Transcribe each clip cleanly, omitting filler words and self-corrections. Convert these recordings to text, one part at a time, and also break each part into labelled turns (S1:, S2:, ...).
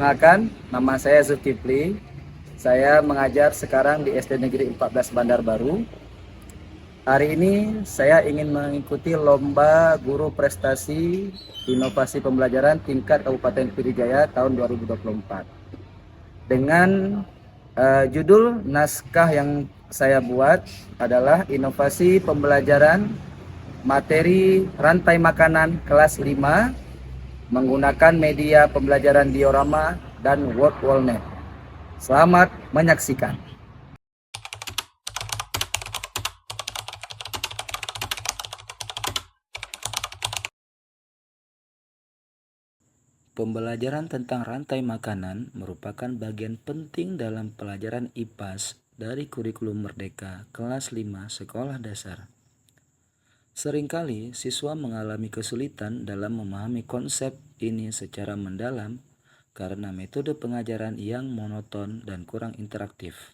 S1: Perkenalkan, nama saya Zulkifli. Saya mengajar sekarang di SD Negeri 14 Bandar Baru. Hari ini saya ingin mengikuti lomba guru prestasi inovasi pembelajaran tingkat Kabupaten Pidijaya tahun 2024. Dengan judul naskah yang saya buat adalah inovasi pembelajaran materi rantai makanan kelas 5 menggunakan media pembelajaran diorama dan word wallnet. Selamat menyaksikan.
S2: Pembelajaran tentang rantai makanan merupakan bagian penting dalam pelajaran IPAS dari kurikulum Merdeka kelas 5 sekolah dasar. Seringkali siswa mengalami kesulitan dalam memahami konsep ini secara mendalam karena metode pengajaran yang monoton dan kurang interaktif.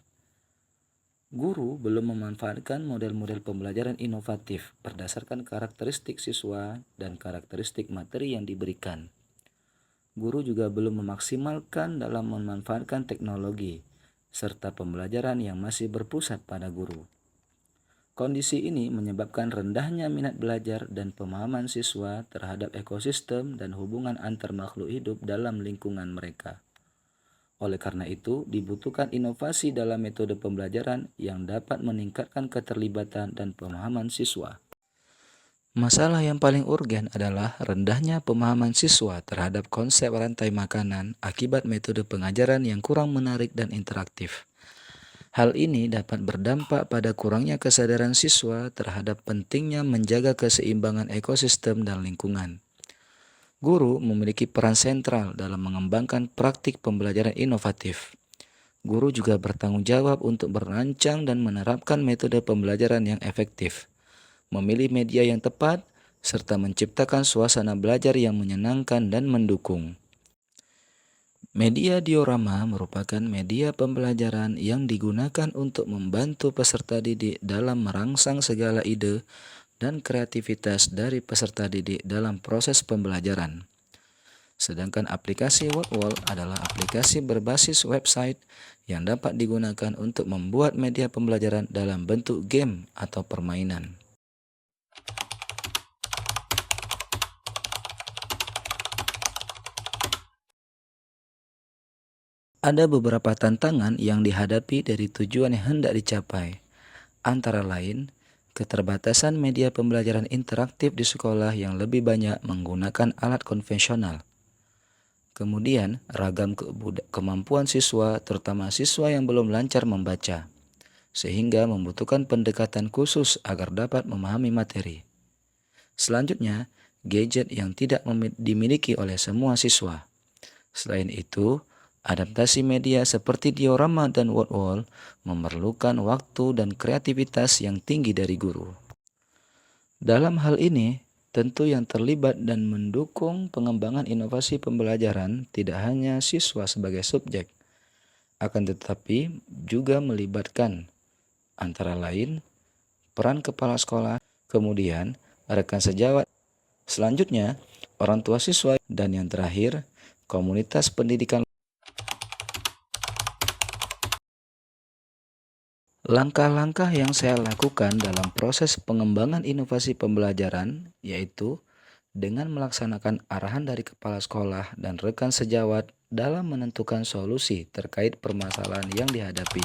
S2: Guru belum memanfaatkan model-model pembelajaran inovatif berdasarkan karakteristik siswa dan karakteristik materi yang diberikan. Guru juga belum memaksimalkan dalam memanfaatkan teknologi, serta pembelajaran yang masih berpusat pada guru. Kondisi ini menyebabkan rendahnya minat belajar dan pemahaman siswa terhadap ekosistem dan hubungan antar makhluk hidup dalam lingkungan mereka. Oleh karena itu, dibutuhkan inovasi dalam metode pembelajaran yang dapat meningkatkan keterlibatan dan pemahaman siswa. Masalah yang paling urgen adalah rendahnya pemahaman siswa terhadap konsep rantai makanan akibat metode pengajaran yang kurang menarik dan interaktif. Hal ini dapat berdampak pada kurangnya kesadaran siswa terhadap pentingnya menjaga keseimbangan ekosistem dan lingkungan. Guru memiliki peran sentral dalam mengembangkan praktik pembelajaran inovatif. Guru juga bertanggung jawab untuk merancang dan menerapkan metode pembelajaran yang efektif, memilih media yang tepat, serta menciptakan suasana belajar yang menyenangkan dan mendukung. Media diorama merupakan media pembelajaran yang digunakan untuk membantu peserta didik dalam merangsang segala ide dan kreativitas dari peserta didik dalam proses pembelajaran. Sedangkan aplikasi WordWall adalah aplikasi berbasis website yang dapat digunakan untuk membuat media pembelajaran dalam bentuk game atau permainan. Ada beberapa tantangan yang dihadapi dari tujuan yang hendak dicapai, antara lain keterbatasan media pembelajaran interaktif di sekolah yang lebih banyak menggunakan alat konvensional. Kemudian, ragam kemampuan siswa, terutama siswa yang belum lancar membaca, sehingga membutuhkan pendekatan khusus agar dapat memahami materi. Selanjutnya, gadget yang tidak dimiliki oleh semua siswa. Selain itu, adaptasi media seperti diorama dan wordwall memerlukan waktu dan kreativitas yang tinggi dari guru. Dalam hal ini, tentu yang terlibat dan mendukung pengembangan inovasi pembelajaran tidak hanya siswa sebagai subjek, akan tetapi juga melibatkan antara lain peran kepala sekolah, kemudian rekan sejawat, selanjutnya orang tua siswa, dan yang terakhir komunitas pendidikan. Langkah-langkah yang saya lakukan dalam proses pengembangan inovasi pembelajaran yaitu dengan melaksanakan arahan dari kepala sekolah dan rekan sejawat dalam menentukan solusi terkait permasalahan yang dihadapi.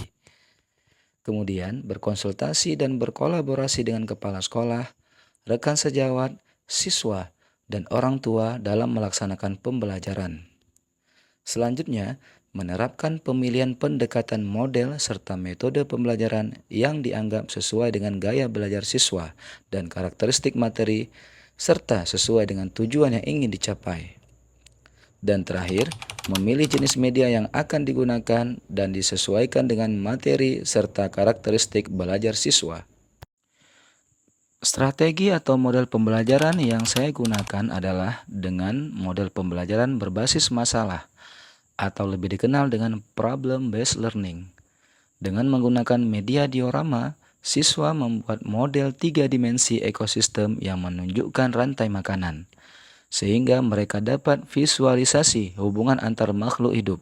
S2: Kemudian berkonsultasi dan berkolaborasi dengan kepala sekolah, rekan sejawat, siswa, dan orang tua dalam melaksanakan pembelajaran. Selanjutnya, menerapkan pemilihan pendekatan model serta metode pembelajaran yang dianggap sesuai dengan gaya belajar siswa dan karakteristik materi, serta sesuai dengan tujuan yang ingin dicapai. Dan terakhir, memilih jenis media yang akan digunakan dan disesuaikan dengan materi serta karakteristik belajar siswa. Strategi atau model pembelajaran yang saya gunakan adalah dengan model pembelajaran berbasis masalah, atau lebih dikenal dengan problem-based learning. Dengan menggunakan media diorama, siswa membuat model 3 dimensi ekosistem yang menunjukkan rantai makanan. sehingga mereka dapat visualisasi hubungan antar makhluk hidup.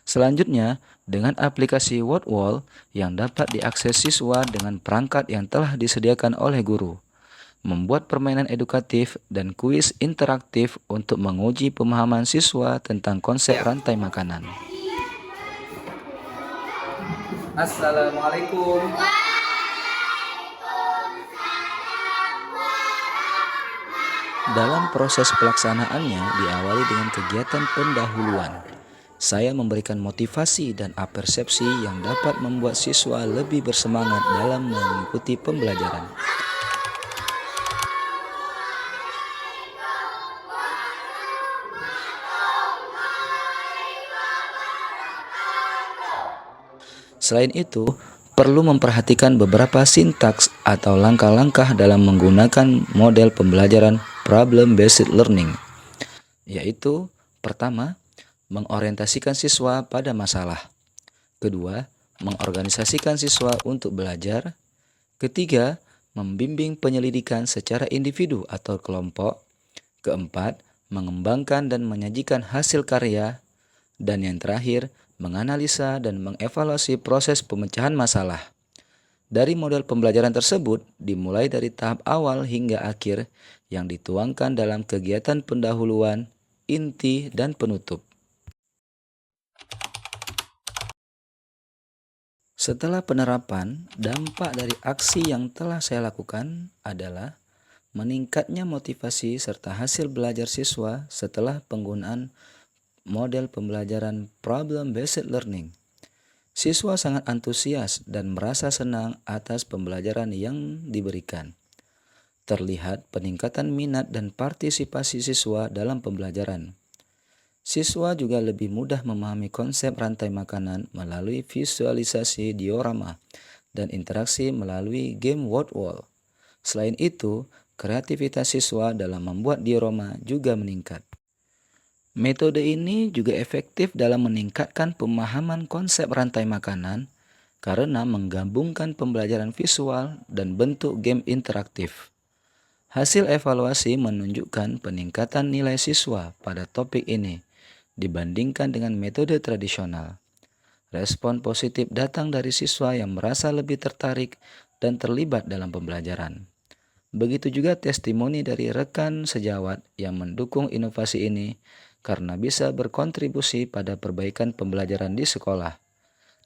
S2: Selanjutnya, dengan aplikasi WordWall yang dapat diakses siswa dengan perangkat yang telah disediakan oleh guru, membuat permainan edukatif dan kuis interaktif untuk menguji pemahaman siswa tentang konsep rantai makanan.
S1: Assalamualaikum.
S2: Dalam proses pelaksanaannya diawali dengan kegiatan pendahuluan. Saya memberikan motivasi dan apersepsi yang dapat membuat siswa lebih bersemangat dalam mengikuti pembelajaran. Selain itu, perlu memperhatikan beberapa sintaks atau langkah-langkah dalam menggunakan model pembelajaran problem-based learning, yaitu pertama, mengorientasikan siswa pada masalah. Kedua, mengorganisasikan siswa untuk belajar. Ketiga, membimbing penyelidikan secara individu atau kelompok. Keempat, mengembangkan dan menyajikan hasil karya. Dan yang terakhir, menganalisa dan mengevaluasi proses pemecahan masalah. Dari model pembelajaran tersebut, dimulai dari tahap awal hingga akhir yang dituangkan dalam kegiatan pendahuluan, inti, dan penutup. Setelah penerapan, dampak dari aksi yang telah saya lakukan adalah meningkatnya motivasi serta hasil belajar siswa setelah penggunaan model pembelajaran problem-based learning. Siswa sangat antusias dan merasa senang atas pembelajaran yang diberikan. Terlihat peningkatan minat dan partisipasi siswa dalam pembelajaran. Siswa juga lebih mudah memahami konsep rantai makanan melalui visualisasi diorama dan interaksi melalui game WordWall. Selain itu, kreativitas siswa dalam membuat diorama juga meningkat. Metode ini juga efektif dalam meningkatkan pemahaman konsep rantai makanan karena menggabungkan pembelajaran visual dan bentuk game interaktif. Hasil evaluasi menunjukkan peningkatan nilai siswa pada topik ini dibandingkan dengan metode tradisional. Respon positif datang dari siswa yang merasa lebih tertarik dan terlibat dalam pembelajaran. Begitu juga testimoni dari rekan sejawat yang mendukung inovasi ini karena bisa berkontribusi pada perbaikan pembelajaran di sekolah,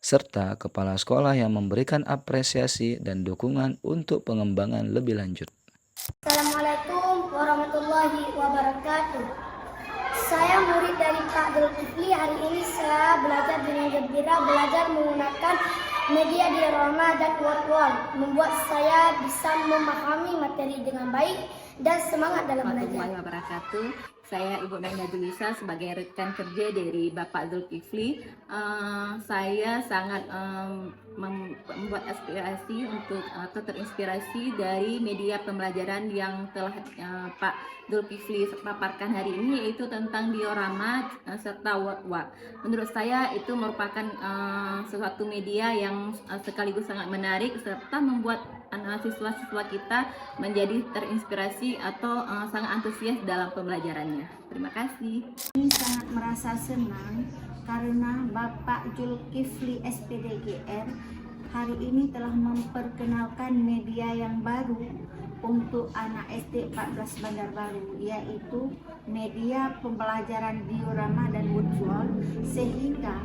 S2: serta kepala sekolah yang memberikan apresiasi dan dukungan untuk pengembangan lebih lanjut.
S3: Assalamualaikum warahmatullahi wabarakatuh. Saya murid dari Pak Zulkifli. Hari ini saya belajar dengan gembira, belajar menggunakan media diorama dan WordWall, membuat saya bisa memahami materi dengan baik dan semangat dalam belajar.
S4: Warahmatullahi wabarakatuh. Saya Ibu Naina Julisa sebagai rekan kerja dari Bapak Zulkifli. Saya sangat membuat aspirasi untuk atau terinspirasi dari media pembelajaran yang telah Pak Zulkifli paparkan hari ini, yaitu tentang diorama serta WordWall. Menurut saya itu merupakan sesuatu media yang sekaligus sangat menarik serta membuat siswa-siswa kita menjadi terinspirasi atau sangat antusias dalam pembelajarannya. Terima kasih.
S3: Ini sangat merasa senang karena Bapak Zulkifli SPDGR hari ini telah memperkenalkan media yang baru untuk anak SD 14 Bandar Baru, yaitu media pembelajaran diorama dan WordWall, sehingga